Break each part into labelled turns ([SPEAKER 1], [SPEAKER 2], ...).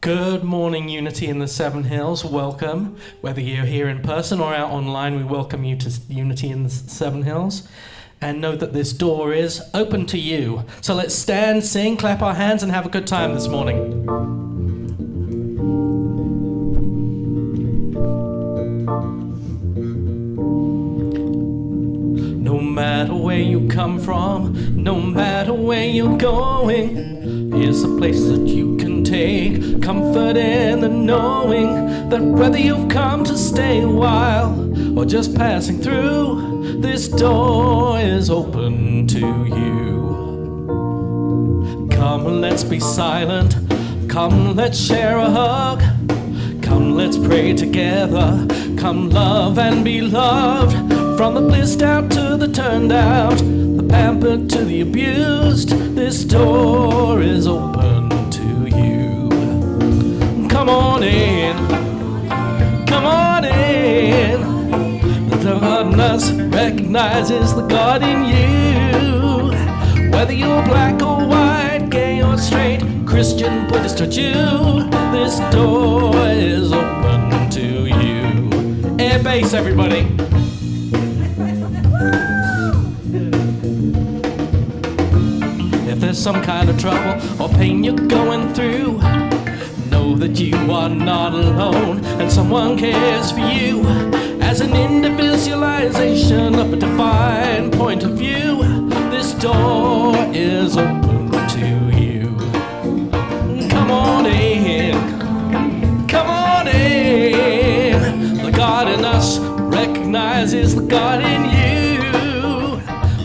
[SPEAKER 1] Good morning, Unity in the Seven Hills. Welcome. Whether you're here in person or out online, we welcome you to Unity in the Seven Hills. And know that this door is open to you. So let's stand, sing, clap our hands, and have a good time this morning. No matter where you come from, no matter where you're going, here's a place that you can take comfort in the knowing that whether you've come to stay a while or just passing through, this door is open to you. Come, let's be silent. Come, let's share a hug. Come, let's pray together. Come, love and be loved. From the blissed out to the turned out, the pampered to the abused, this door is open to you. Come on in, come on in. The God in us recognizes the God in you. Whether you're black or white, gay or straight, Christian, Buddhist or Jew, this door is open to you. Air bass, everybody. If there's some kind of trouble or pain you're going through, know that you are not alone and someone cares for you. As an individualization of a divine point of view, this door is open to you. Come on in, come on in. The God in us recognizes the God in you.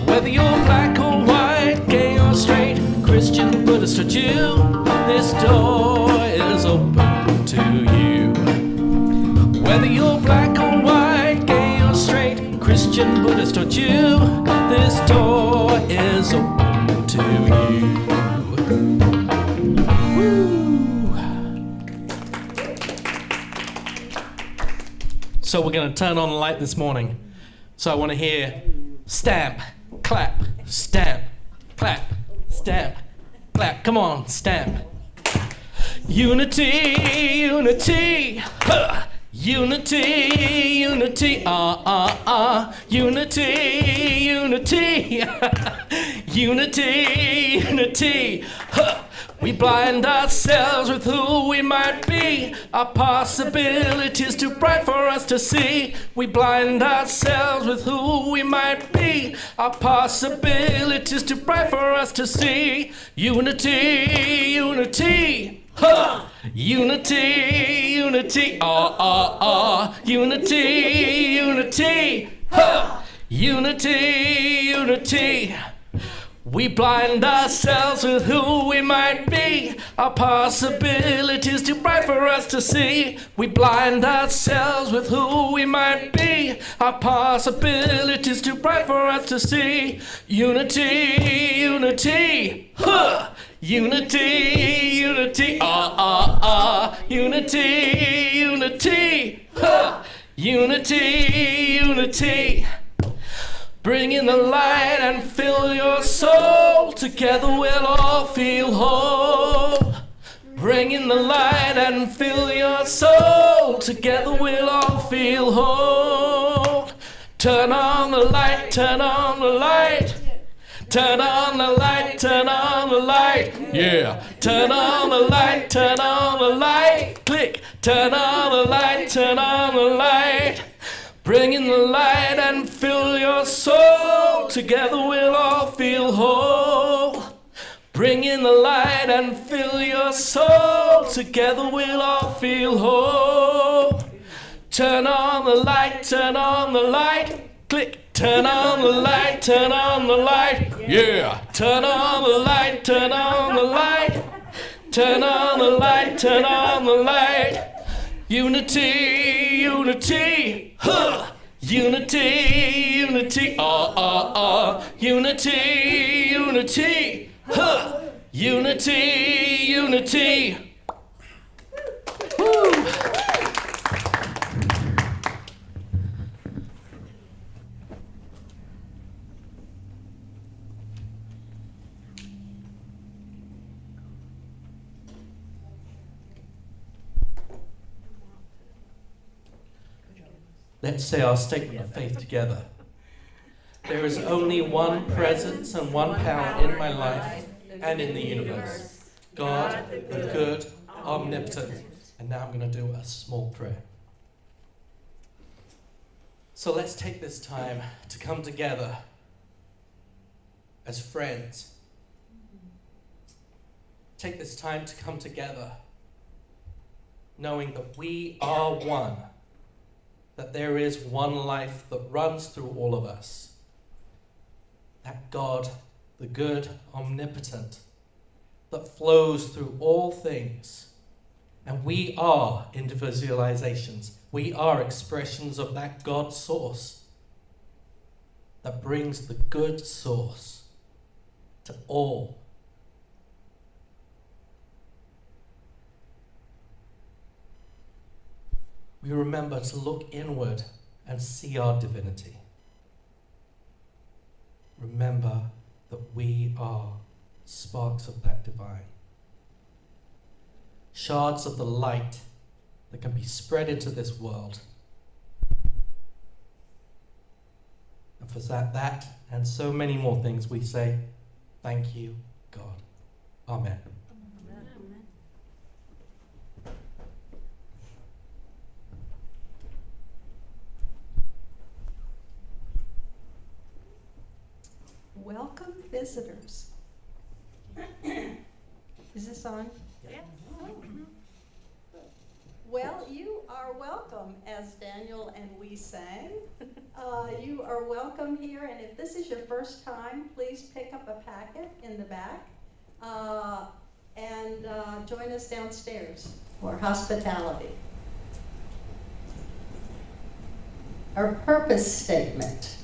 [SPEAKER 1] Whether you're black or white, gay or straight, Christian, Buddhist or Jew, this door is open to you. Whether you're black or white, gay or straight, Christian, Buddhist or Jew, this door is open to you. Woo. So we're going to turn on the light this morning. So I want to hear stamp, clap, stamp, clap, stamp, clap. Come on, stamp. Unity, unity, huh. Unity, unity, unity, unity, unity, unity, huh. We blind ourselves with who we might be. Our possibilities too bright for us to see. We blind ourselves with who we might be. Our possibilities too bright for us to see. Unity, unity, huh. Unity, unity, unity, unity, huh. Unity, unity. We blind ourselves with who we might be. Our possibilities too bright for us to see. We blind ourselves with who we might be. Our possibilities too bright for us to see. Unity, unity, huh. Unity, unity, unity, unity, huh. Unity, unity. Bring in the light and fill your soul. Together we'll all feel whole. Bring in the light and fill your soul. Together we'll all feel whole. Turn on the light, turn on the light. Turn on the light, turn on the light. Yeah. Turn on the light, turn on the light. Click. Turn on the light, turn on the light. Bring in the light and fill your soul. Together we'll all feel whole. Bring in the light and fill your soul. Together we'll all feel whole. Turn on the light, turn on the light. Click. Turn on the light, turn on the light. Yeah. Turn on the light, turn on the light. Turn on the light, turn on the light. Unity, unity, huh. Unity, unity, unity, unity, huh. Unity, unity. Woo. Let's say our statement of faith together. There is only one presence and one power in my life and in the universe. God, the good, omnipotent. And now I'm going to do a small prayer. So let's take this time to come together as friends. Take this time to come together knowing that we are one, that there is one life that runs through all of us, that God, the good, omnipotent, that flows through all things. And we are individualizations. We are expressions of that God source that brings the good source to all. We remember to look inward and see our divinity. Remember that we are sparks of that divine. Shards of the light that can be spread into this world. And for that and so many more things we say, thank you, God. Amen.
[SPEAKER 2] Welcome visitors. Is this on?
[SPEAKER 3] Yeah.
[SPEAKER 2] Well, you are welcome, as Daniel and we sang. You are welcome here, and if this is your first time, please pick up a packet in the back and join us downstairs for hospitality. Our purpose statement,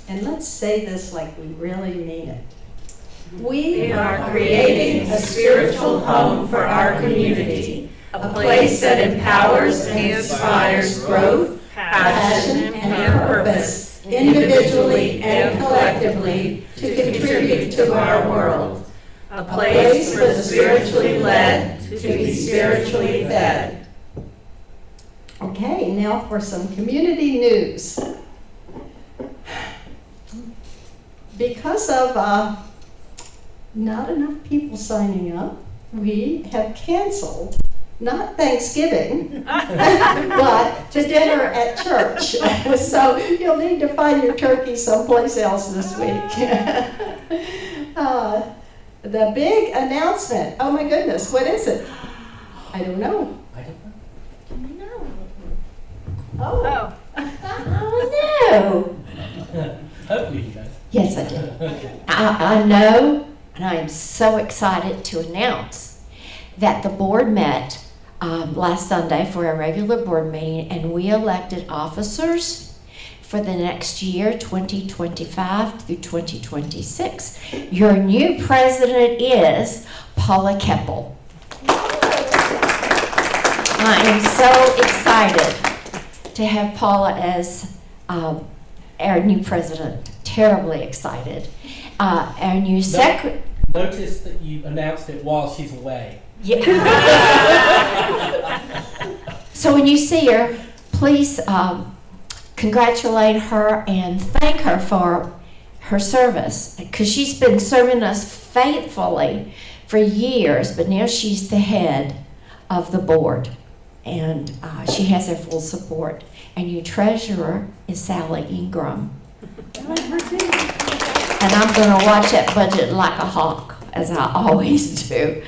[SPEAKER 2] and let's say this like we really mean it.
[SPEAKER 3] We are creating a spiritual home for our community, a place that empowers and inspires growth, passion, and purpose, individually and collectively, to contribute to our world. A place for the spiritually led to be spiritually fed.
[SPEAKER 2] Okay, now for some community news. Because of not enough people signing up, we have canceled, not Thanksgiving, but the dinner at church. So you'll need to find your turkey someplace else this week. The big announcement, oh my goodness, what is it? I don't know. Oh.
[SPEAKER 4] Oh no!
[SPEAKER 1] Hopefully you guys.
[SPEAKER 4] Yes, I do. I know, and I am so excited to announce that the board met last Sunday for a regular board meeting, and we elected officers for the next year, 2025 through 2026. Your new president is Paula Keppel. I am so excited to have Paula as our new president. Terribly excited. Our new secretary.
[SPEAKER 5] Notice that you announced it while she's away.
[SPEAKER 4] Yeah. So when you see her, please congratulate her and thank her for her service, because she's been serving us faithfully for years, but now she's the head of the board, and she has our full support. And your treasurer is Sally Ingram. And I'm going to watch that budget like a hawk, as I always do.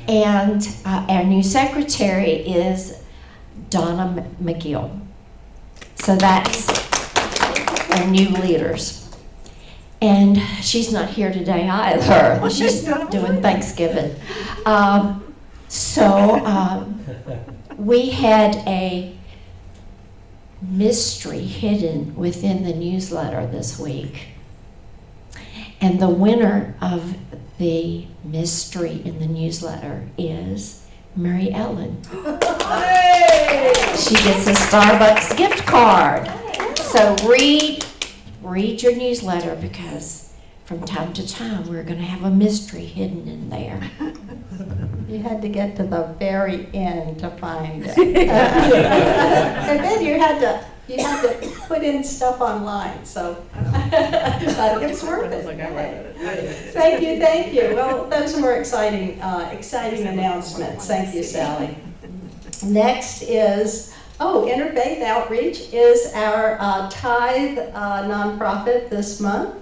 [SPEAKER 4] And our new secretary is Donna McGill. So that's our new leaders. And she's not here today either. She's doing Thanksgiving. We had a mystery hidden within the newsletter this week. And the winner of the mystery in the newsletter is Mary Ellen. She gets a Starbucks gift card. So read your newsletter, because from time to time we're going to have a mystery hidden in there.
[SPEAKER 2] You had to get to the very end to find it. And then you had to You had to put in stuff online, so. But it was worth it. Thank you. Well, those were exciting announcements. Thank you, Sally. Next is, Interfaith Outreach is our tithe nonprofit this month.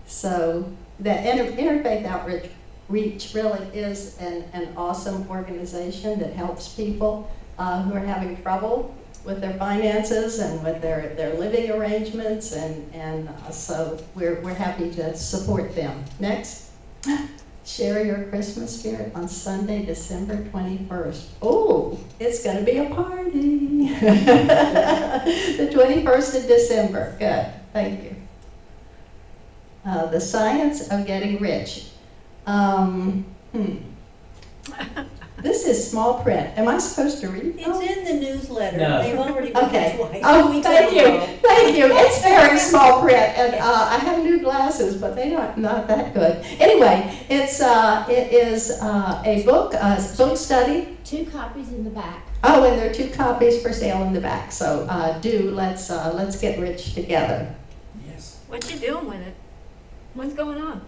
[SPEAKER 2] So the Interfaith Outreach really is an awesome organization that helps people who are having trouble with their finances and with their living arrangements, and so we're happy to support them. Next, share your Christmas spirit on Sunday, December 21st. Oh, it's going to be a party. The 21st of December. Good. Thank you. The Science of Getting Rich. This is small print. Am I supposed to read?
[SPEAKER 3] It's in the newsletter.
[SPEAKER 5] No.
[SPEAKER 3] They've already read
[SPEAKER 2] Okay.
[SPEAKER 3] it twice.
[SPEAKER 2] Oh, thank you. Thank you. It's very small print, and I have new glasses, but they're not that good. Anyway, it is a book study.
[SPEAKER 4] 2 copies in the back.
[SPEAKER 2] Oh, and there are 2 copies for sale in the back. So let's get rich together.
[SPEAKER 5] Yes.
[SPEAKER 6] What you doing with it? What's going on?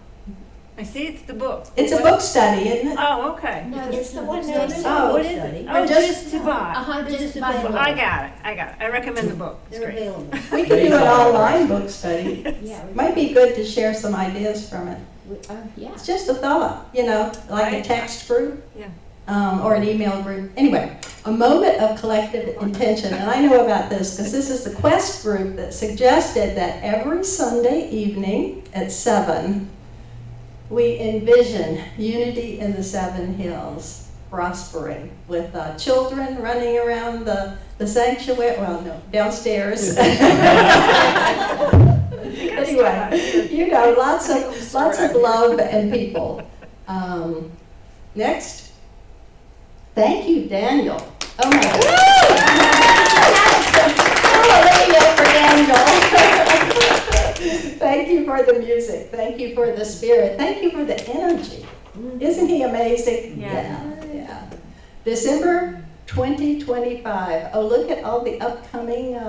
[SPEAKER 6] I see it's the book.
[SPEAKER 2] It's a book study, isn't it?
[SPEAKER 6] Oh, okay.
[SPEAKER 4] No, it's the one
[SPEAKER 3] No,
[SPEAKER 4] next.
[SPEAKER 3] no,
[SPEAKER 6] Oh,
[SPEAKER 3] what is it?
[SPEAKER 6] Oh,
[SPEAKER 2] just-
[SPEAKER 6] just to buy.
[SPEAKER 4] Just
[SPEAKER 3] buy
[SPEAKER 4] by
[SPEAKER 3] the
[SPEAKER 4] the
[SPEAKER 6] I got it. I recommend the book. It's
[SPEAKER 3] They're
[SPEAKER 6] great.
[SPEAKER 3] available.
[SPEAKER 2] We can do an online book study.
[SPEAKER 4] Yeah.
[SPEAKER 2] Might be good to share some ideas from it.
[SPEAKER 4] Yeah.
[SPEAKER 2] It's just a thought, like a
[SPEAKER 6] Right.
[SPEAKER 2] text group.
[SPEAKER 6] Yeah.
[SPEAKER 2] Or an email group. Anyway, a moment of collective intention. And I know about this because this is the Quest group that suggested that every Sunday evening at 7, we envision unity in the 7 hills, prospering, with children running around the sanctuary, well, no, downstairs. Anyway, lots of love and people. Next. Thank you, Daniel. Oh my God. Hallelujah for Daniel. Thank you for the music. Thank you for the spirit. Thank you for the energy. Isn't he amazing?
[SPEAKER 6] Yeah.
[SPEAKER 2] Yeah. December 2025. Oh, look at all the upcoming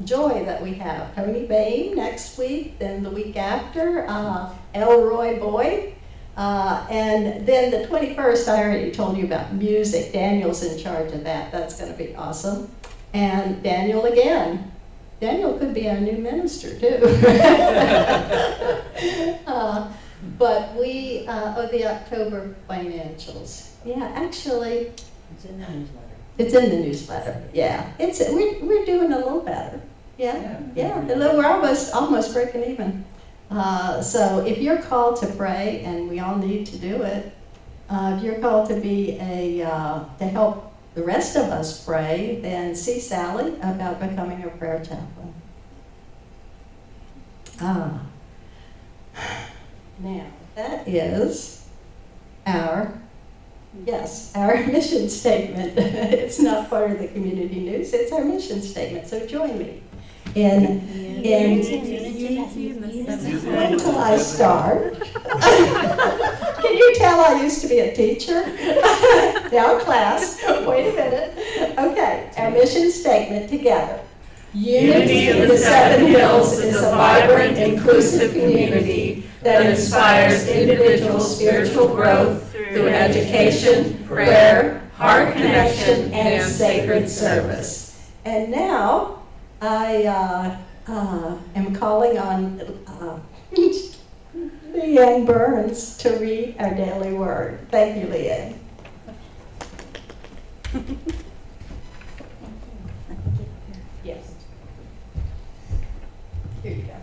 [SPEAKER 2] joy that we have. Tony Bain next week, then the week after, Elroy Boyd. And then the 21st, I already told you about music. Daniel's in charge of that. That's going to be awesome. And Daniel again. Daniel could be our new minister, too. But the October financials. Yeah, actually,
[SPEAKER 3] It's in the newsletter.
[SPEAKER 2] it's in the newsletter. Yeah, we're doing a little better. Yeah. We're almost breaking even. So if you're called to pray, and we all need to do it, if you're called to be to help the rest of us pray, then see Sally about becoming a prayer chaplain. Now, that is our mission statement. It's not part of the community news, it's our mission statement, so join me in wait till I start. Can you tell I used to be a teacher? Now class, wait a minute. Okay, our mission statement together. Unity in the 7 Hills is a vibrant, inclusive community that inspires individual spiritual growth through education, prayer, heart connection, and sacred service. And now, I am calling on Leanne Burns to read our daily word. Thank you, Leanne. Yes. Here you go.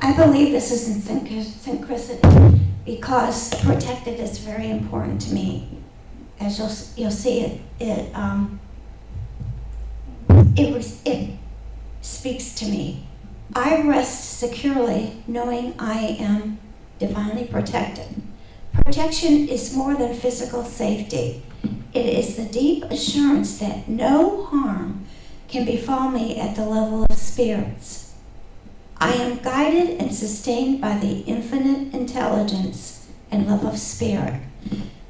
[SPEAKER 7] I believe this is in synchronicity because protected is very important to me. As you'll see, it speaks to me. I rest securely knowing I am divinely protected. Protection is more than physical safety. It is the deep assurance that no harm can befall me at the level of spirits. I am guided and sustained by the infinite intelligence and love of spirit.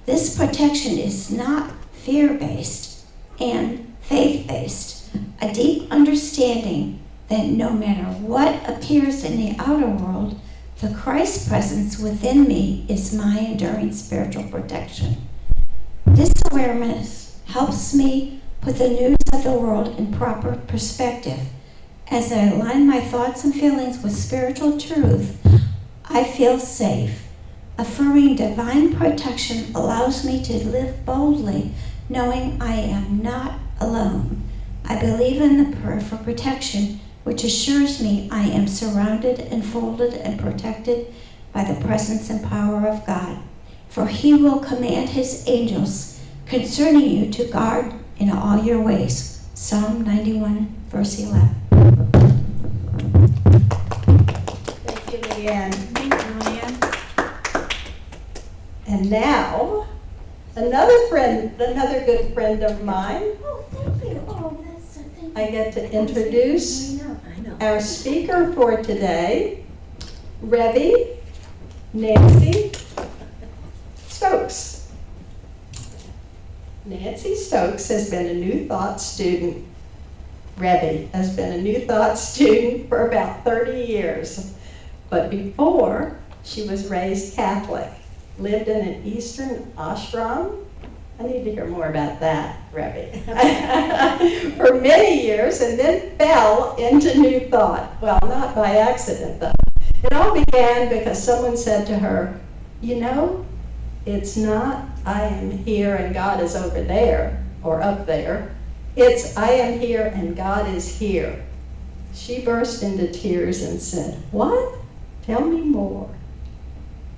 [SPEAKER 7] This protection is not fear-based and faith-based, a deep understanding that no matter what appears in the outer world, the Christ presence within me is my enduring spiritual protection. This awareness helps me put the news of the world in proper perspective. As I align my thoughts and feelings with spiritual truth, I feel safe. Affirming divine protection allows me to live boldly, knowing I am not alone. I believe in the prayer for protection, which assures me I am surrounded, enfolded, and protected by the presence and power of God. For he will command his angels concerning you to guard in all your ways. Psalm 91, verse 11.
[SPEAKER 2] Thank you, Leanne.
[SPEAKER 6] Thank you, Leanne.
[SPEAKER 2] And now, another good friend of mine,
[SPEAKER 7] Oh, thank you. Oh, that's so thank you.
[SPEAKER 2] I get to introduce
[SPEAKER 7] I know.
[SPEAKER 2] our speaker for today, Revvy Nancy Stokes. Nancy Stokes has been a New Thought student. Revvy has been a New Thought student for about 30 years. But before, she was raised Catholic, lived in an Eastern ashram. I need to hear more about that, Revvy. For many years, and then fell into New Thought. Well, not by accident, though. It all began because someone said to her, you know, it's not I am here and God is over there or up there. It's I am here and God is here. She burst into tears and said, what? Tell me more.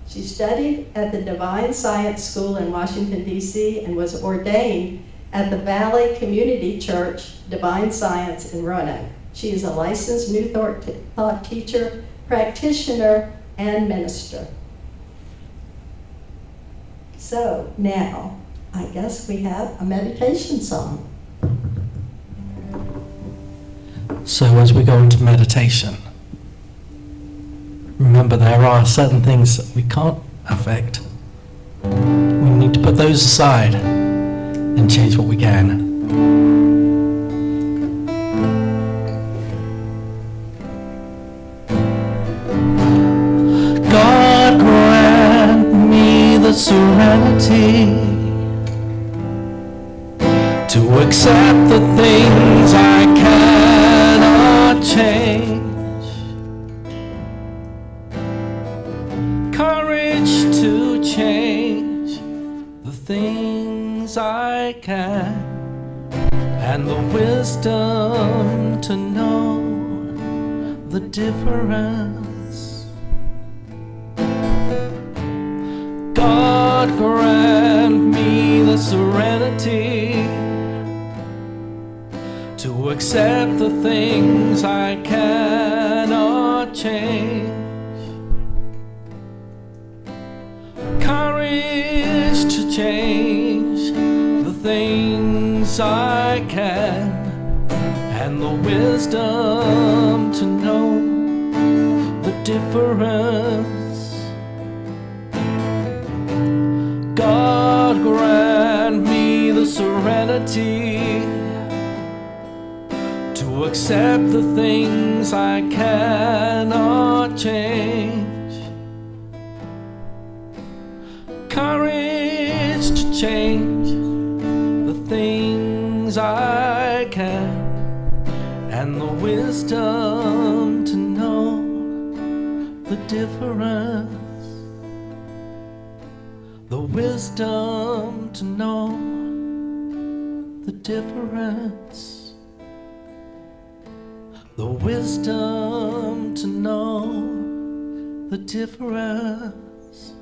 [SPEAKER 2] She studied at the Divine Science School in Washington, D.C. and was ordained at the Valley Community Church Divine Science in Roanoke. She is a licensed New Thought teacher, practitioner, and minister. So now, I guess we have a meditation song.
[SPEAKER 1] So as we go into meditation, remember there are certain things that we can't affect. We need to put those aside and change what we can. God grant me the serenity to accept the things I cannot change. Courage to change the things I can, and the wisdom to know the difference. God grant me the serenity to accept the things I cannot change. Courage to change the things I can, and the wisdom to know the difference. God grant me the serenity to accept the things I cannot change. Courage to change the things I can, and the wisdom to know the difference. The wisdom to know the difference. The wisdom to know the difference.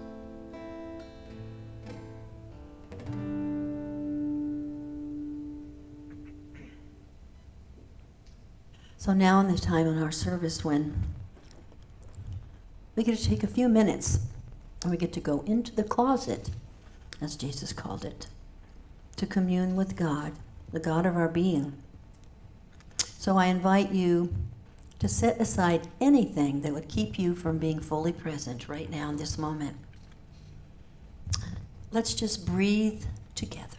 [SPEAKER 8] So now in the time in our service when we get to take a few minutes and we get to go into the closet, as Jesus called it, to commune with God, the God of our being. So I invite you to set aside anything that would keep you from being fully present right now in this moment. Let's just breathe together.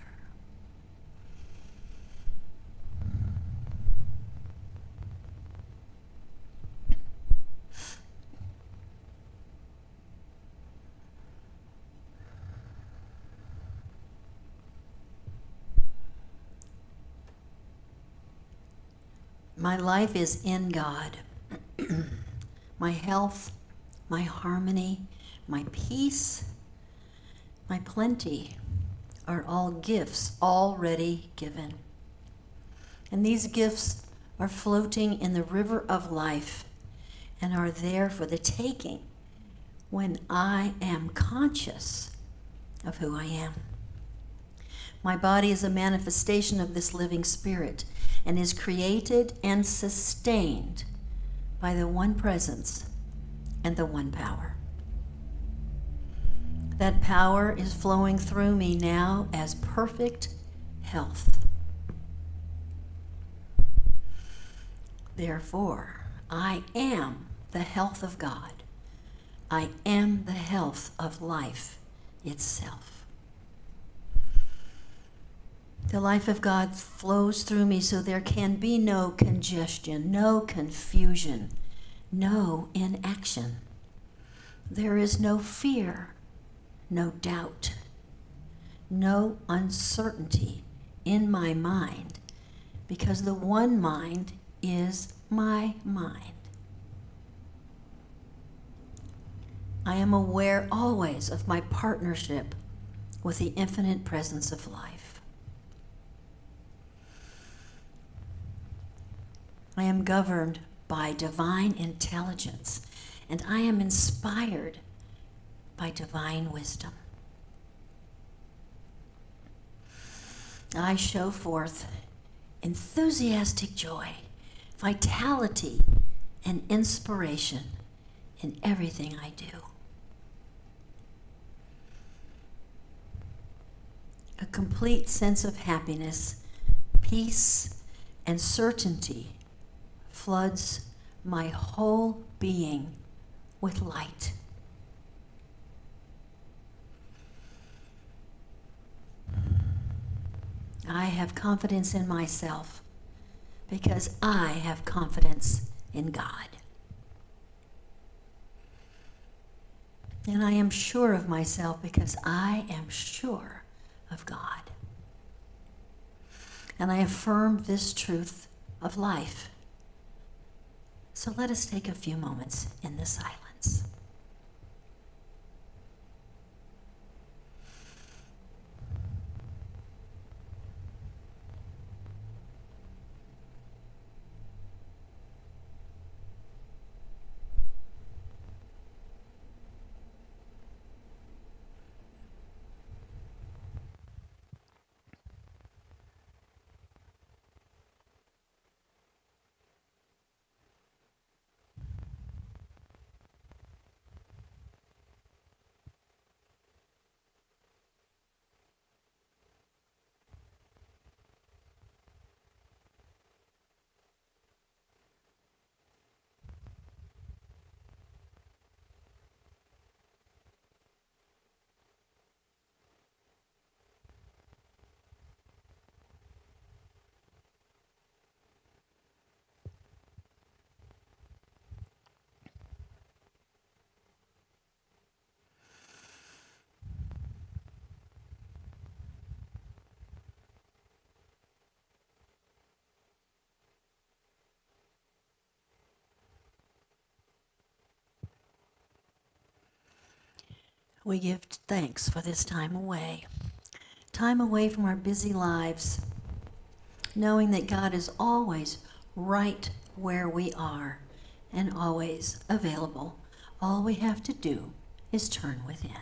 [SPEAKER 8] My life is in God. My health, my harmony, my peace, my plenty are all gifts already given. And these gifts are floating in the river of life and are there for the taking when I am conscious of who I am. My body is a manifestation of this living spirit and is created and sustained by the one presence and the one power. That power is flowing through me now as perfect health. Therefore, I am the health of God. I am the health of life itself. The life of God flows through me so there can be no congestion, no confusion, no inaction. There is no fear, no doubt, no uncertainty in my mind, because the one mind is my mind. I am aware always of my partnership with the infinite presence of life. I am governed by divine intelligence, and I am inspired by divine wisdom. I show forth enthusiastic joy, vitality, and inspiration in everything I do. A complete sense of happiness, peace, and certainty floods my whole being with light. I have confidence in myself because I have confidence in God. And I am sure of myself because I am sure of God. And I affirm this truth of life. So let us take a few moments in the silence. We give thanks for this time away from our busy lives, knowing that God is always right where we are and always available. All we have to do is turn within.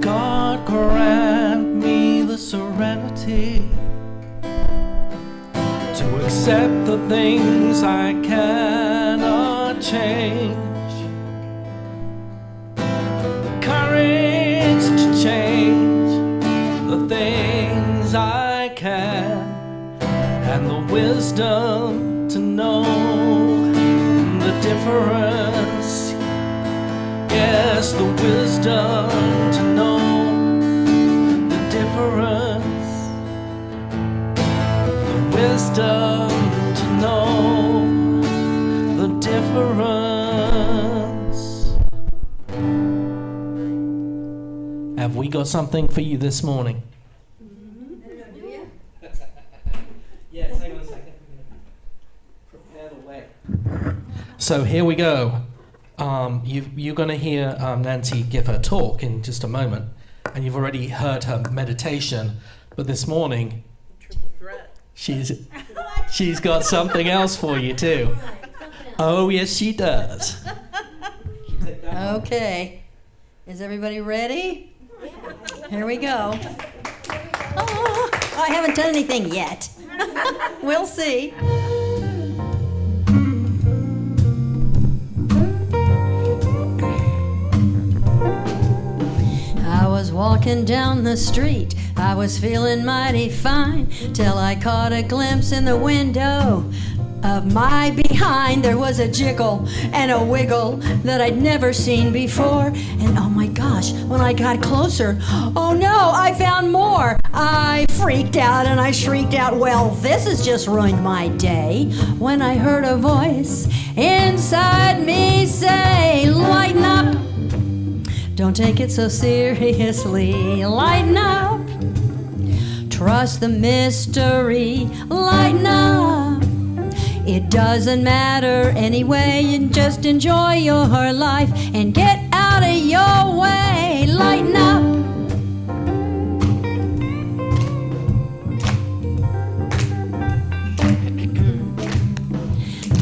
[SPEAKER 1] God grant me the serenity to accept the things I cannot change, the courage to change the things I can, and the wisdom to know the difference. Yes, the wisdom to know the difference. The wisdom to know the difference. Have we got something for you this morning. Yes, hang on a second. Prepare the way. So here we go. You're going to hear Nancy give her talk in just a moment, and you've already heard her meditation. But this morning, she's got something else for you too. Oh yes, she does.
[SPEAKER 8] Okay. Is everybody ready? Here we go. Oh, I haven't done anything yet. We'll see. I was walking down the street, I was feeling mighty fine, till I caught a glimpse in the window of my behind. There was a jiggle and a wiggle that I'd never seen before. And oh my gosh, when I got closer, oh no, I found more. I freaked out and I shrieked out, well, this has just ruined my day. When I heard a voice inside me say, lighten up. Don't take it so seriously. Lighten up. Trust the mystery. Lighten up. It doesn't matter anyway, and just enjoy your life and get out of your way. Lighten up.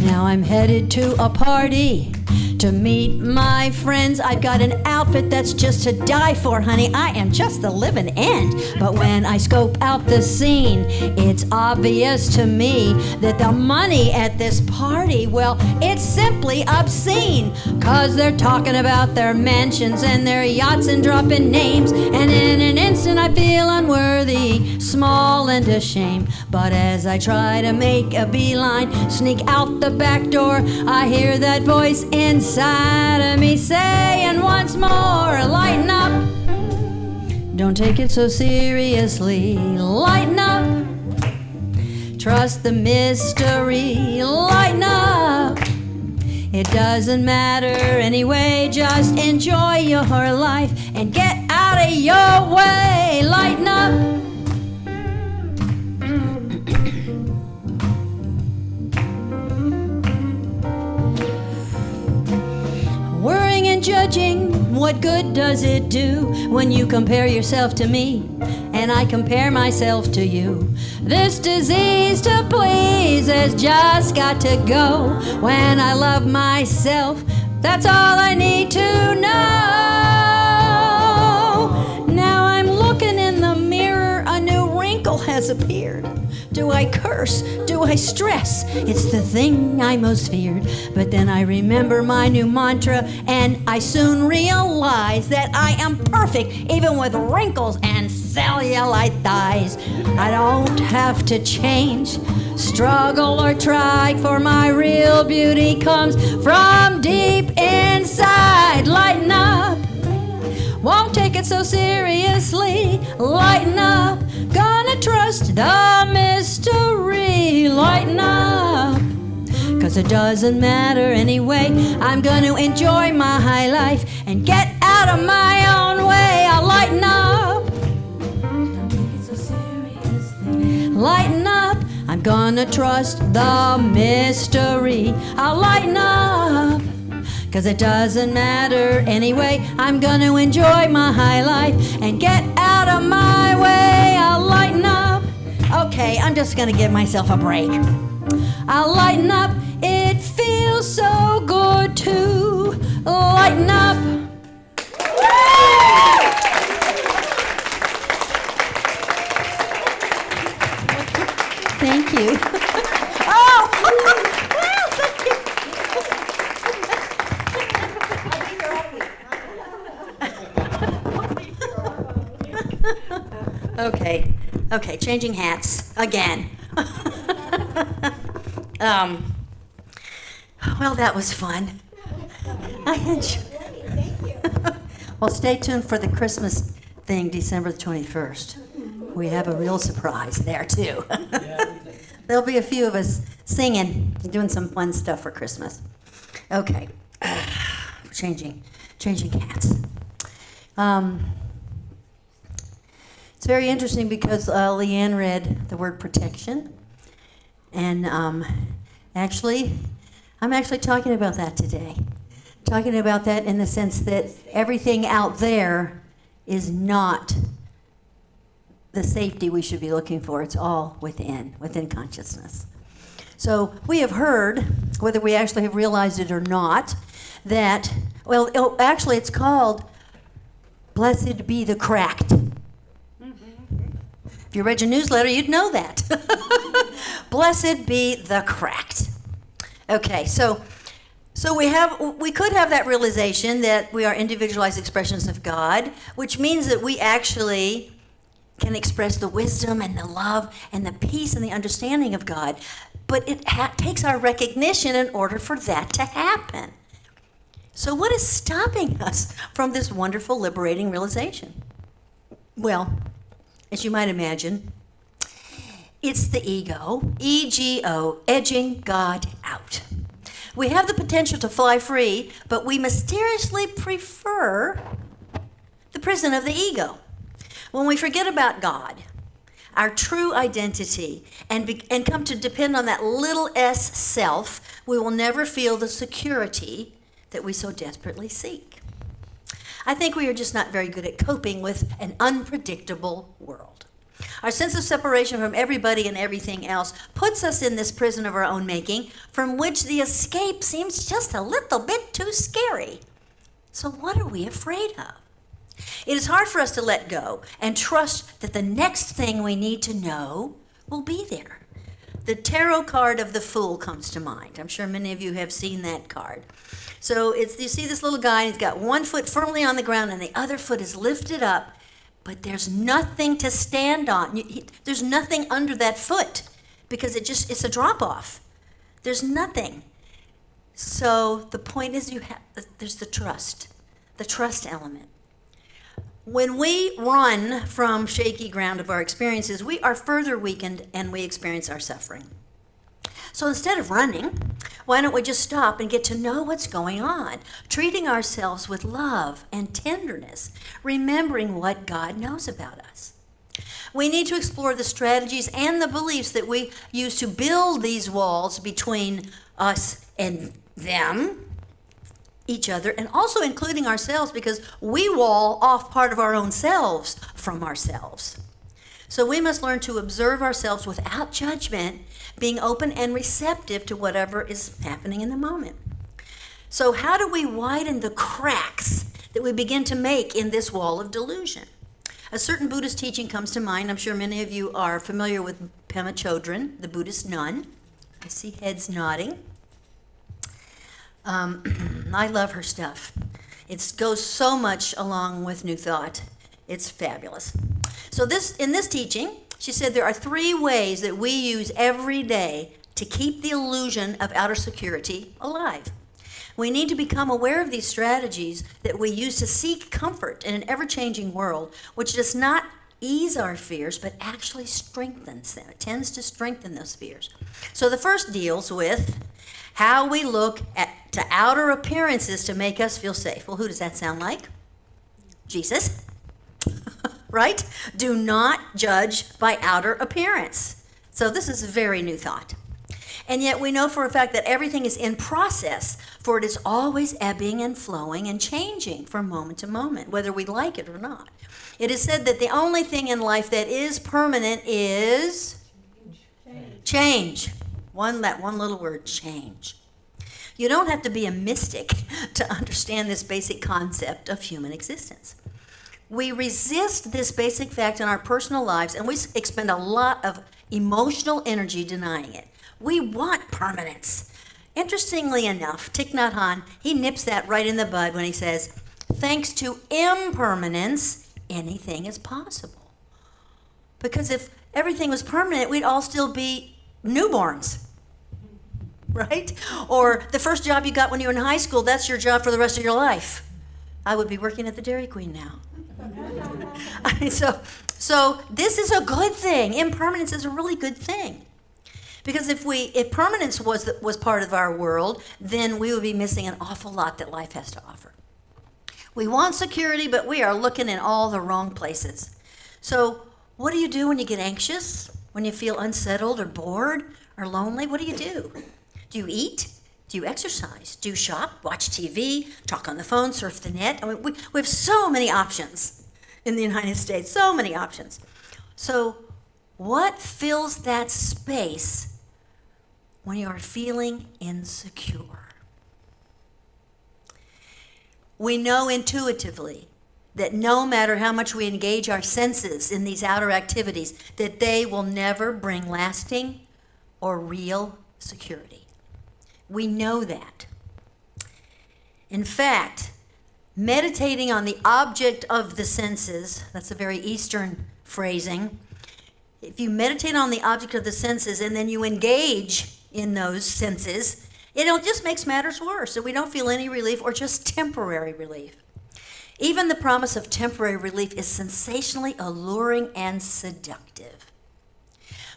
[SPEAKER 8] Now I'm headed to a party to meet my friends. I've got an outfit that's just to die for, honey. I am just the living end. But when I scope out the scene, it's obvious to me that the money at this party, well, it's simply obscene. 'Cause they're talking about their mansions and their yachts and dropping names. And in an instant I feel unworthy, small and ashamed. But as I try to make a beeline, sneak out the back door, I hear that voice inside of me saying once more, lighten up. Don't take it so seriously. Lighten up. Trust the mystery. Lighten up. It doesn't matter anyway, just enjoy your life and get out of your way. Lighten up. Worrying and judging, what good does it do when you compare yourself to me and I compare myself to you? This disease to please has just got to go. When I love myself, that's all I need to know. Now I'm looking in the mirror, a new wrinkle has appeared. Do I curse? Do I stress? It's the thing I most feared. But then I remember my new mantra, and I soon realize that I am perfect, even with wrinkles and cellulite thighs. I don't have to change, struggle or try, for my real beauty comes from deep inside. Lighten up. Won't take it so seriously. Lighten up. Gonna trust the mystery. Lighten up. 'Cause it doesn't matter anyway. I'm gonna enjoy my life and get out of my own way. I'll lighten up. Don't take it so seriously. Lighten up. I'm gonna trust the mystery. I'll lighten up. 'Cause it doesn't matter anyway. I'm gonna enjoy my life and get out of my way. I'll lighten up. Okay, I'm just gonna give myself a break. I'll lighten up. It feels so good to lighten up. Thank you. Oh! Well, thank you. Okay, changing hats again. Well, that was fun. I enjoyed it. Well, stay tuned for the Christmas thing, December the 21st. We have a real surprise there, too. There'll be a few of us singing, doing some fun stuff for Christmas. Okay, changing hats. It's very interesting because Leanne read the word protection. And actually, I'm actually talking about that today. Talking about that in the sense that everything out there is not the safety we should be looking for. It's all within consciousness. So we have heard, whether we actually have realized it or not, that, well, actually it's called Blessed Be the Cracked. If you read your newsletter, you'd know that. Blessed be the cracked. Okay, so we could have that realization that we are individualized expressions of God, which means that we actually can express the wisdom and the love and the peace and the understanding of God. But it takes our recognition in order for that to happen. So what is stopping us from this wonderful, liberating realization? Well, as you might imagine, it's the ego, E-G-O, edging God out. We have the potential to fly free, but we mysteriously prefer the prison of the ego. When we forget about God, our true identity, and come to depend on that little s self, we will never feel the security that we so desperately seek. I think we are just not very good at coping with an unpredictable world. Our sense of separation from everybody and everything else puts us in this prison of our own making, from which the escape seems just a little bit too scary. So what are we afraid of? It is hard for us to let go and trust that the next thing we need to know will be there. The tarot card of the Fool comes to mind. I'm sure many of you have seen that card. So you see this little guy, he's got one foot firmly on the ground and the other foot is lifted up, but there's nothing to stand on. There's nothing under that foot because it's a drop-off. There's nothing. So the point is there's the trust element. When we run from shaky ground of our experiences, we are further weakened and we experience our suffering. So instead of running, why don't we just stop and get to know what's going on, treating ourselves with love and tenderness, remembering what God knows about us. We need to explore the strategies and the beliefs that we use to build these walls between us and them, each other, and also including ourselves, because we wall off part of our own selves from ourselves. So we must learn to observe ourselves without judgment, being open and receptive to whatever is happening in the moment. So how do we widen the cracks that we begin to make in this wall of delusion? A certain Buddhist teaching comes to mind. I'm sure many of you are familiar with Pema Chodron, the Buddhist nun. I see heads nodding. I love her stuff. It goes so much along with New Thought. It's fabulous. So in this teaching, she said there are 3 ways that we use every day to keep the illusion of outer security alive. We need to become aware of these strategies that we use to seek comfort in an ever-changing world, which does not ease our fears, but actually strengthens them. It tends to strengthen those fears. So the first deals with how we look to outer appearances to make us feel safe. Well, who does that sound like? Jesus. Right? Do not judge by outer appearance. So this is a very New Thought. And yet we know for a fact that everything is in process, for it is always ebbing and flowing and changing from moment to moment, whether we like it or not. It is said that the only thing in life that is permanent is change. That one little word, change. You don't have to be a mystic to understand this basic concept of human existence. We resist this basic fact in our personal lives, and we expend a lot of emotional energy denying it. We want permanence. Interestingly enough, Thich Nhat Hanh, he nips that right in the bud when he says, thanks to impermanence, anything is possible. Because if everything was permanent, we'd all still be newborns, right? Or the first job you got when you were in high school, that's your job for the rest of your life. I would be working at the Dairy Queen now. I mean, so this is a good thing. Impermanence is a really good thing. Because if permanence was part of our world, then we would be missing an awful lot that life has to offer. We want security, but we are looking in all the wrong places. So What do you do when you get anxious? When you feel unsettled or bored or lonely? What do you do? Do you eat? Do you exercise? Do you shop? Watch TV? Talk on the phone? Surf the net? I mean, we have so many options in the United States, so many options. So, what fills that space when you are feeling insecure? We know intuitively that no matter how much we engage our senses in these outer activities, that they will never bring lasting or real security. We know that. In fact, meditating on the object of the senses, that's a very Eastern phrasing. If you meditate on the object of the senses and then you engage in those senses, it just makes matters worse, so we don't feel any relief or just temporary relief. Even the promise of temporary relief is sensationally alluring and seductive.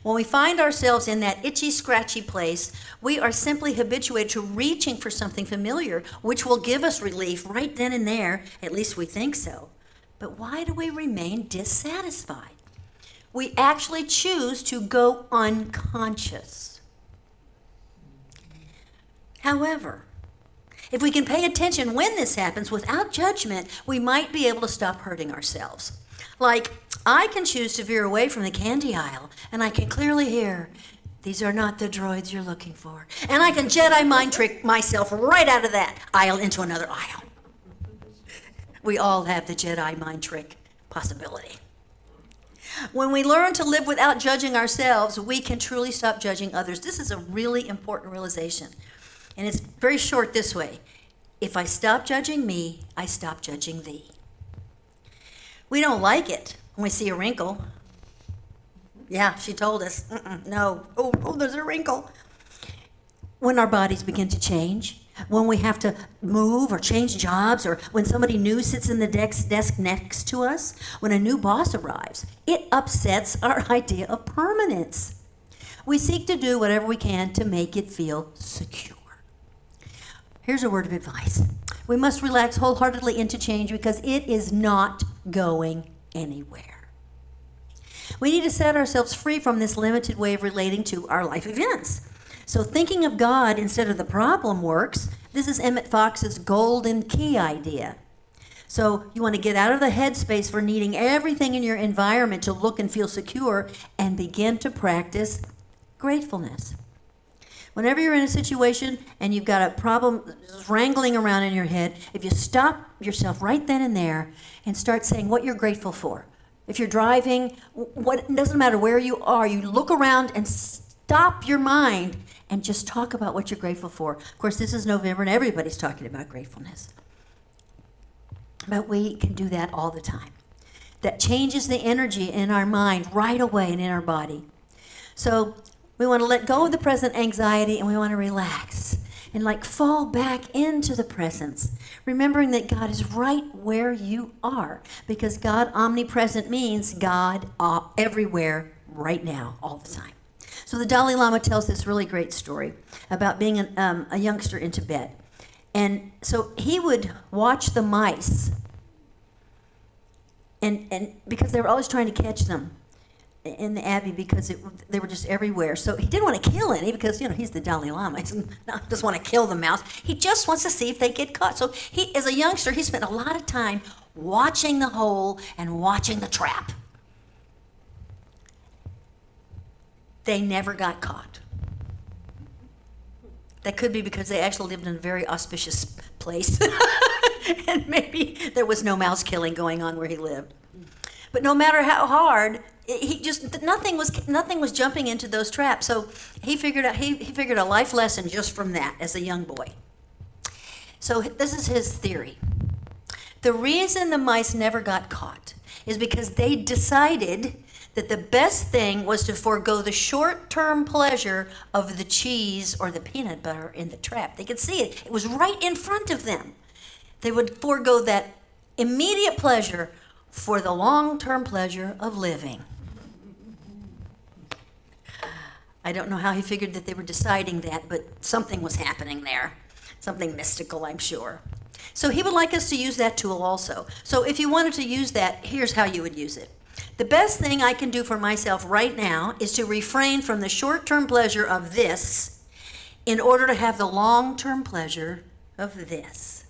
[SPEAKER 8] When we find ourselves in that itchy, scratchy place, we are simply habituated to reaching for something familiar, which will give us relief right then and there. At least we think so. But why do we remain dissatisfied? We actually choose to go unconscious. However, if we can pay attention when this happens without judgment, we might be able to stop hurting ourselves. Like, I can choose to veer away from the candy aisle, and I can clearly hear, these are not the droids you're looking for. And I can Jedi mind trick myself right out of that aisle into another aisle. We all have the Jedi mind trick possibility. When we learn to live without judging ourselves, we can truly stop judging others. This is a really important realization. And it's very short this way. If I stop judging me, I stop judging thee. We don't like it when we see a wrinkle. Yeah, she told us, no, oh, there's a wrinkle. When our bodies begin to change, when we have to move or change jobs, or when somebody new sits in the desk next to us, when a new boss arrives, it upsets our idea of permanence. We seek to do whatever we can to make it feel secure. Here's a word of advice. We must relax wholeheartedly into change because it is not going anywhere. We need to set ourselves free from this limited way of relating to our life events. So thinking of God instead of the problem works. This is Emmett Fox's golden key idea. So you want to get out of the headspace for needing everything in your environment to look and feel secure and begin to practice gratefulness. Whenever you're in a situation and you've got a problem wrangling around in your head, if you stop yourself right then and there and start saying what you're grateful for. If you're driving, it doesn't matter where you are, you look around and stop your mind and just talk about what you're grateful for. Of course, this is November and everybody's talking about gratefulness. But we can do that all the time. That changes the energy in our mind right away and in our body. So we want to let go of the present anxiety and we want to relax and fall back into the presence, remembering that God is right where you are, because God omnipresent means God everywhere right now, all the time. So the Dalai Lama tells this really great story about being a youngster in Tibet. And so he would watch the mice, and because they were always trying to catch them in the abbey because they were just everywhere. So he didn't want to kill any because, he's the Dalai Lama. He doesn't want to kill the mouse. He just wants to see if they get caught. So he, as a youngster, he spent a lot of time watching the hole and watching the trap. They never got caught. That could be because they actually lived in a very auspicious place. And maybe there was no mouse killing going on where he lived. But no matter how hard, nothing was jumping into those traps. So he figured a life lesson just from that as a young boy. So this is his theory. The reason the mice never got caught is because they decided that the best thing was to forego the short-term pleasure of the cheese or the peanut butter in the trap. They could see it. It was right in front of them. They would forego that immediate pleasure for the long-term pleasure of living. I don't know how he figured that they were deciding that, but something was happening there. Something mystical, I'm sure. So he would like us to use that tool also. So if you wanted to use that, here's how you would use it. The best thing I can do for myself right now is to refrain from the short-term pleasure of this in order to have the long-term pleasure of this.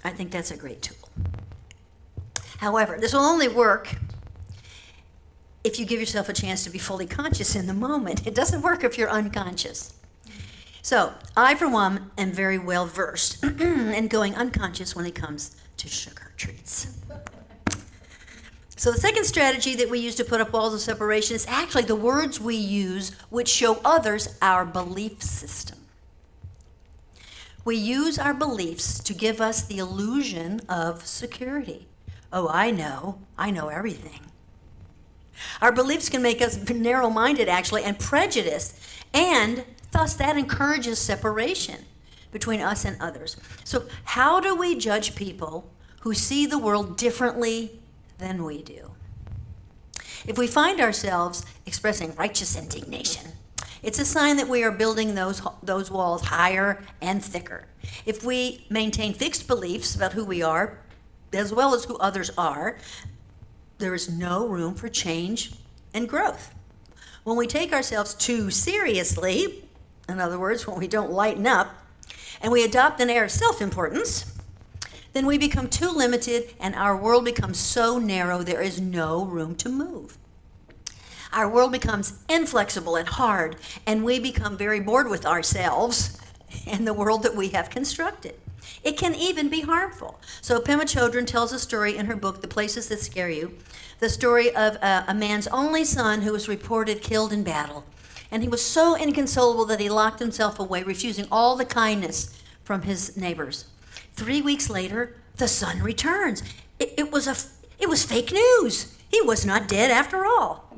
[SPEAKER 8] I think that's a great tool. However, this will only work if you give yourself a chance to be fully conscious in the moment. It doesn't work if you're unconscious. So, I, for one, am very well versed in going unconscious when it comes to sugar treats. So the second strategy that we use to put up walls of separation is actually the words we use which show others our belief system. We use our beliefs to give us the illusion of security. Oh, I know everything. Our beliefs can make us narrow-minded, actually, and prejudiced, and thus that encourages separation between us and others. So how do we judge people who see the world differently than we do? If we find ourselves expressing righteous indignation, it's a sign that we are building those walls higher and thicker. If we maintain fixed beliefs about who we are, as well as who others are, there is no room for change and growth. When we take ourselves too seriously, in other words, when we don't lighten up, and we adopt an air of self-importance, then we become too limited and our world becomes so narrow there is no room to move. Our world becomes inflexible and hard, and we become very bored with ourselves and the world that we have constructed. It can even be harmful. So Pema Chodron tells a story in her book, The Places That Scare You, the story of a man's only son who was reported killed in battle. And he was so inconsolable that he locked himself away, refusing all the kindness from his neighbors. 3 weeks later, the son returns. It was fake news. He was not dead after all.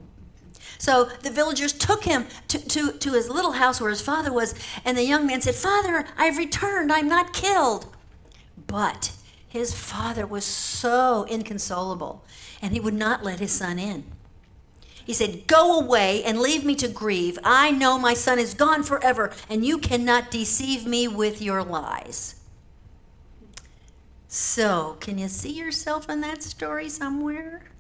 [SPEAKER 8] So the villagers took him to his little house where his father was, and the young man said, "Father, I've returned. I'm not killed." But his father was so inconsolable, and he would not let his son in. He said, "Go away and leave me to grieve. I know my son is gone forever, and you cannot deceive me with your lies." So, can you see yourself in that story somewhere?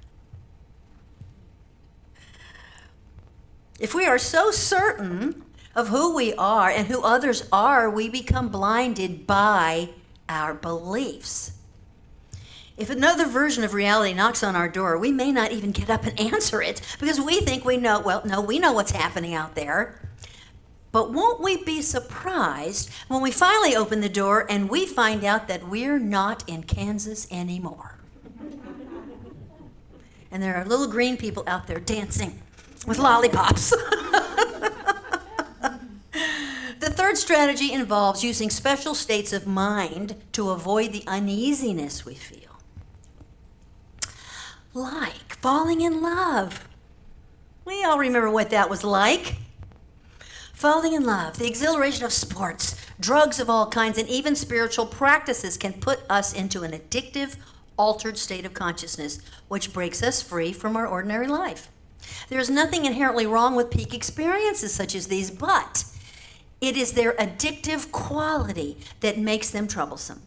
[SPEAKER 8] If we are so certain of who we are and who others are, we become blinded by our beliefs. If another version of reality knocks on our door, we may not even get up and answer it because we think we know, we know what's happening out there. But won't we be surprised when we finally open the door and we find out that we're not in Kansas anymore? And there are little green people out there dancing with lollipops. The third strategy involves using special states of mind to avoid the uneasiness we feel. Like falling in love. We all remember what that was like. Falling in love, the exhilaration of sports, drugs of all kinds, and even spiritual practices can put us into an addictive, altered state of consciousness, which breaks us free from our ordinary life. There is nothing inherently wrong with peak experiences such as these, but it is their addictive quality that makes them troublesome.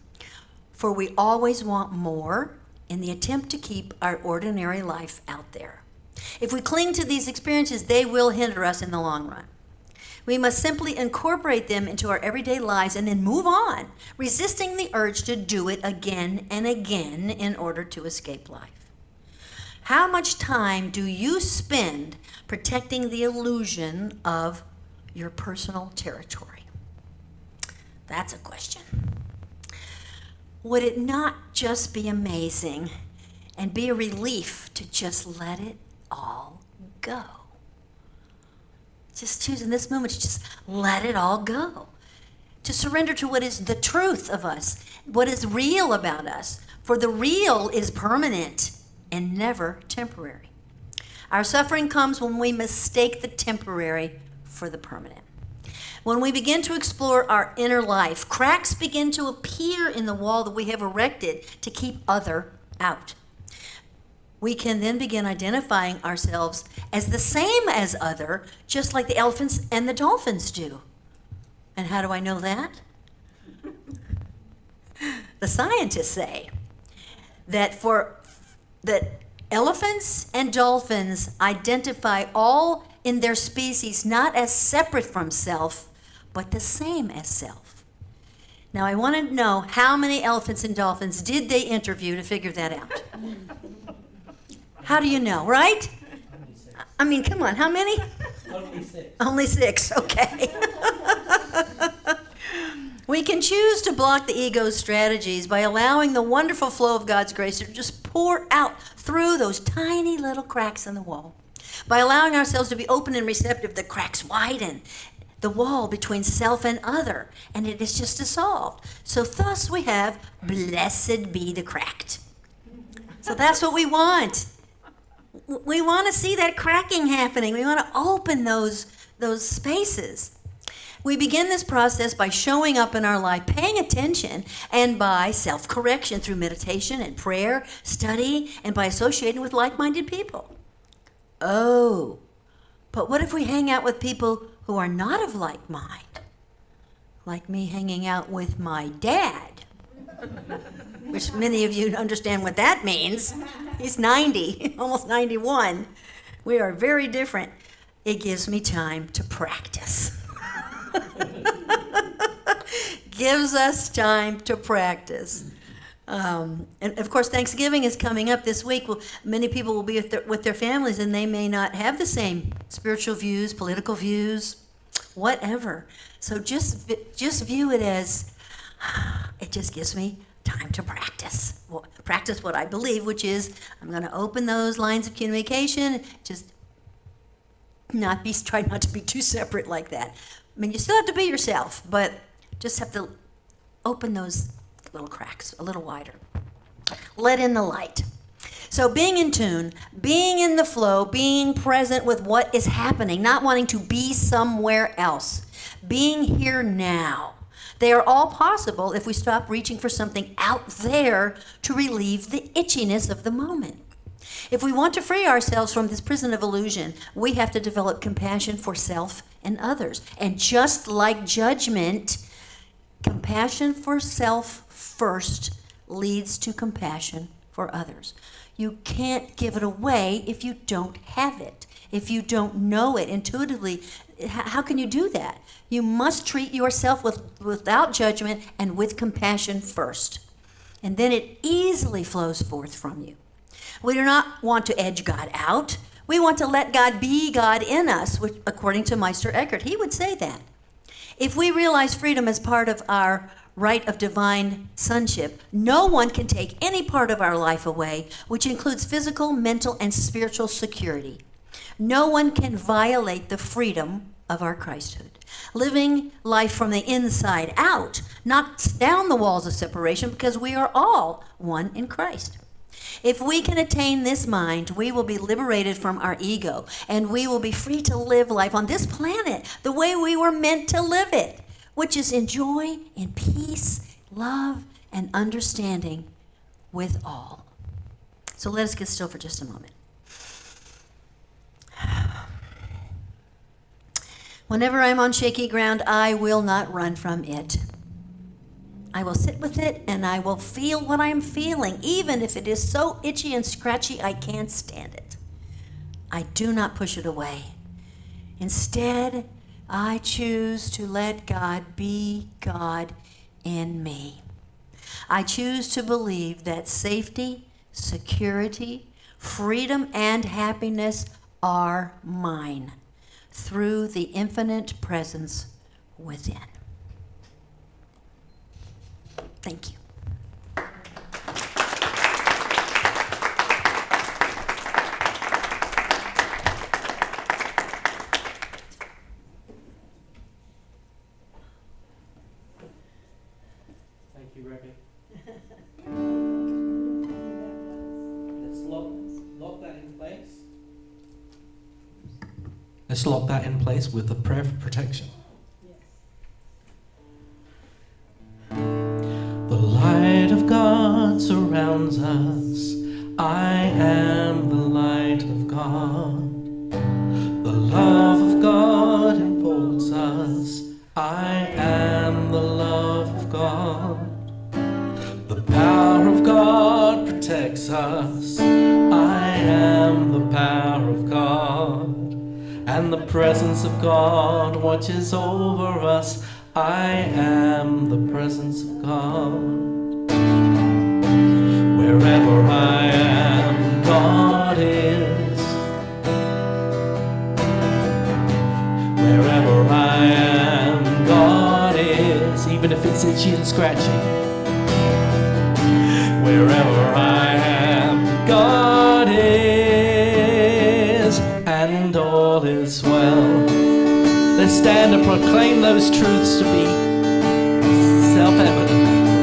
[SPEAKER 8] For we always want more in the attempt to keep our ordinary life out there. If we cling to these experiences, they will hinder us in the long run. We must simply incorporate them into our everyday lives and then move on, resisting the urge to do it again and again in order to escape life. How much time do you spend protecting the illusion of your personal territory? That's a question. Would it not just be amazing and be a relief to just let it all go? Just choose in this moment to just let it all go. To surrender to what is the truth of us, what is real about us. For the real is permanent and never temporary. Our suffering comes when we mistake the temporary for the permanent. When we begin to explore our inner life, cracks begin to appear in the wall that we have erected to keep other out. We can then begin identifying ourselves as the same as other, just like the elephants and the dolphins do. And how do I know that? The scientists say that for that elephants and dolphins identify all in their species not as separate from self, but the same as self. Now, I want to know how many elephants and dolphins did they interview to figure that out? How do you know, right? I mean, come on, how many?
[SPEAKER 5] Only 6.
[SPEAKER 8] Only 6, okay. We can choose to block the ego's strategies by allowing the wonderful flow of God's grace to just pour out through those tiny little cracks in the wall. By allowing ourselves to be open and receptive, the cracks widen, the wall between self and other, and it is just dissolved. So thus we have, blessed be the cracked. So that's what we want. We want to see that cracking happening. We want to open those spaces. We begin this process by showing up in our life, paying attention, and by self-correction through meditation and prayer, study, and by associating with like-minded people. Oh, but what if we hang out with people who are not of like mind? Like me hanging out with my dad, which many of you understand what that means. He's 90, almost 91. We are very different. It gives me time to practice. Gives us time to practice. And of course, Thanksgiving is coming up this week. Well, many people will be with their families, and they may not have the same spiritual views, political views, whatever. So just view it as, it just gives me time to practice. Well, practice what I believe, which is I'm going to open those lines of communication, just try not to be too separate like that. I mean, you still have to be yourself, but just have to open those little cracks a little wider. Let in the light. So being in tune, being in the flow, being present with what is happening, not wanting to be somewhere else, being here now. They are all possible if we stop reaching for something out there to relieve the itchiness of the moment. If we want to free ourselves from this prison of illusion, we have to develop compassion for self and others. And just like judgment, compassion for self first leads to compassion for others. You can't give it away if you don't have it, if you don't know it intuitively. How can you do that? You must treat yourself without judgment and with compassion first. And then it easily flows forth from you. We do not want to edge God out. We want to let God be God in us, which, according to Meister Eckhart, he would say that. If we realize freedom as part of our right of divine sonship, no one can take any part of our life away, which includes physical, mental, and spiritual security. No one can violate the freedom of our Christhood. Living life from the inside out knocks down the walls of separation because we are all one in Christ. If we can attain this mind, we will be liberated from our ego, and we will be free to live life on this planet the way we were meant to live it, which is in joy, in peace, love, and understanding with all. So let us get still for just a moment. Whenever I'm on shaky ground, I will not run from it. I will sit with it, and I will feel what I'm feeling, even if it is so itchy and scratchy I can't stand it. I do not push it away. Instead, I choose to let God be God in me. I choose to believe that safety, security, freedom, and happiness are mine through the infinite presence within. Thank you.
[SPEAKER 5] Thank you, Revvy. Let's lock that in place.
[SPEAKER 1] Let's lock that in place with a prayer for protection. The light of God surrounds us. I am the light of God. The love of God enfolds us. I am the love of God. The power of God protects us. and the presence of God watches over us. I am the presence of God. Wherever I am, God is. Wherever I am, God is. Even if it's itchy and scratchy. Wherever I am, God is, and all is well. Let's stand and proclaim those truths to be self-evident.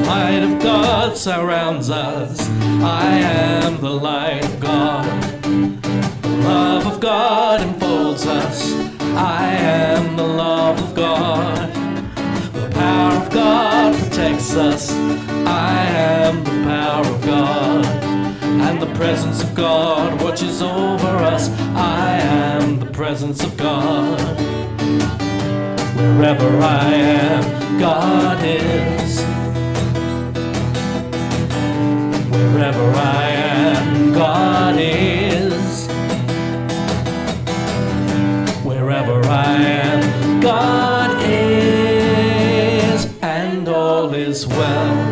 [SPEAKER 1] The light of God surrounds us. I am the light of God. The love of God enfolds us. I am the love of God. The power of God protects us. I am the power of God, and the presence of God watches over us. I am the presence of God. Wherever I am, God is. Wherever I am, God is. Wherever I am, God is, and all is well.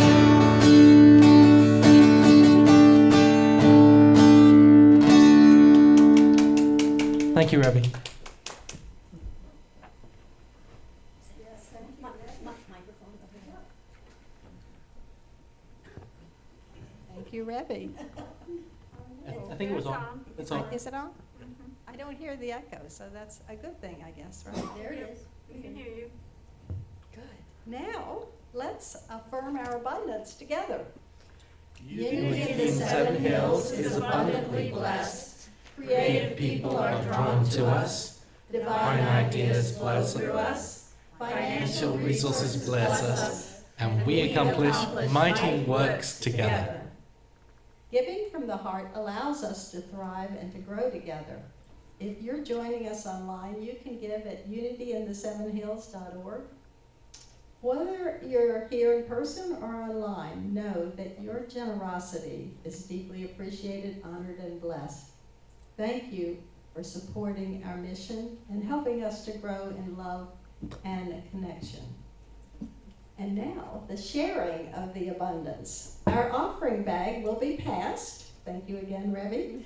[SPEAKER 1] Thank you, Revvy.
[SPEAKER 2] Thank you, Revvy.
[SPEAKER 1] I think it was on. It's on.
[SPEAKER 2] Is it on? I don't hear the echo, so that's a good thing, I guess, right?
[SPEAKER 6] There it is. We can hear you.
[SPEAKER 2] Good. Now, let's affirm our abundance together.
[SPEAKER 3] Unity in the seven hills is abundantly blessed. Creative people are drawn to us. Divine ideas flow through us. Financial resources bless us.
[SPEAKER 1] and we accomplish mighty works together.
[SPEAKER 2] Giving from the heart allows us to thrive and to grow together. If you're joining us online, you can give at unityinthesevenhills.org. Whether you're here in person or online, know that your generosity is deeply appreciated, honored, and blessed. Thank you for supporting our mission and helping us to grow in love and connection. And now, the sharing of the abundance. Our offering bag will be passed, thank you again, Revvy,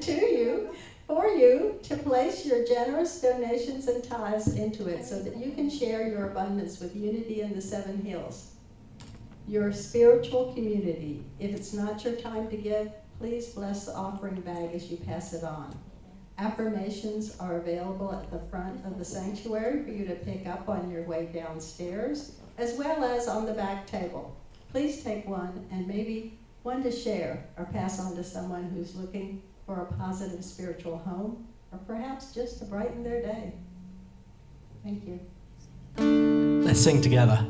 [SPEAKER 2] to you, for you to place your generous donations and tithes into it so that you can share your abundance with Unity in the Seven Hills, your spiritual community. If it's not your time to give, please bless the offering bag as you pass it on. Affirmations are available at the front of the sanctuary for you to pick up on your way downstairs, as well as on the back table. Please take one, and maybe one to share or pass on to someone who's looking for a positive spiritual home, or perhaps just to brighten their day. Thank you.
[SPEAKER 1] Let's sing together.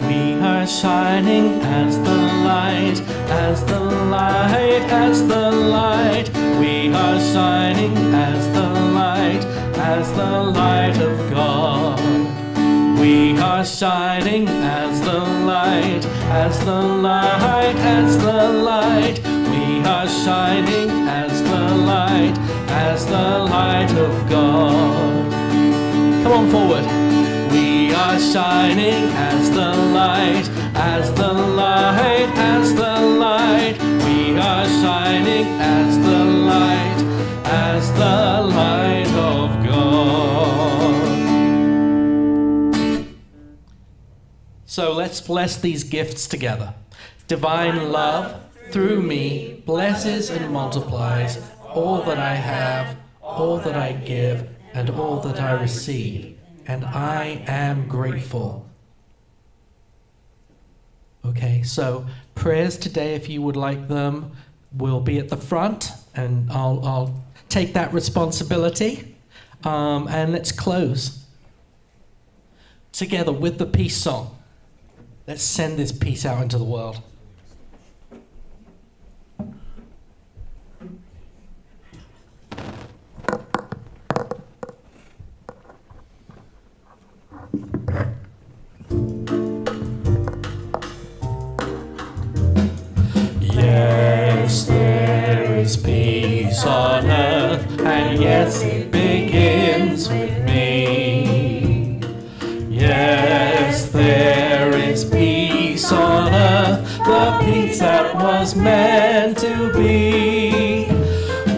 [SPEAKER 1] We are shining as the light, as the light, as the light. We are shining as the light, as the light of God. We are shining as the light, as the light, as the light. We are shining as the light of God. Come on forward. We are shining as the light, as the light, as the light. We are shining as the light of God. So let's bless these gifts together. Divine love through me blesses and multiplies all that I have, all that I give, and all that I receive. And I am grateful. Okay, so prayers today, if you would like them, will be at the front, and I'll take that responsibility. And let's close together with the peace song. Let's send this peace out into the world. Yes, there is peace on earth, and yes, it begins peace that was meant to be.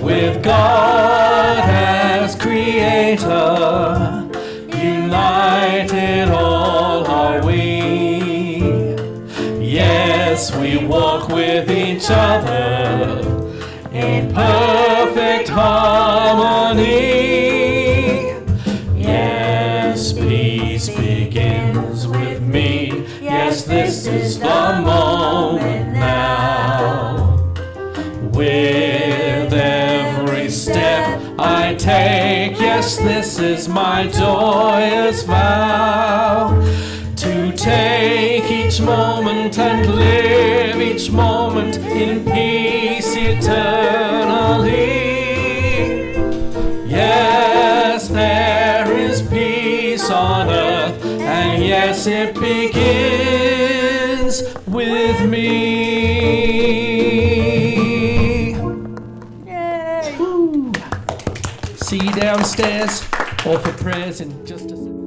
[SPEAKER 1] With God as creator, united all are we. Yes, we walk with each other in perfect harmony. Yes, peace begins with me. Yes, this is the moment now. With every step I take, yes, this is my joyous vow. To take each moment and live each moment in peace eternally. Yes, there is peace on earth, and yes, it begins with me.
[SPEAKER 6] Yay!
[SPEAKER 1] See you downstairs, or for prayers in just a second.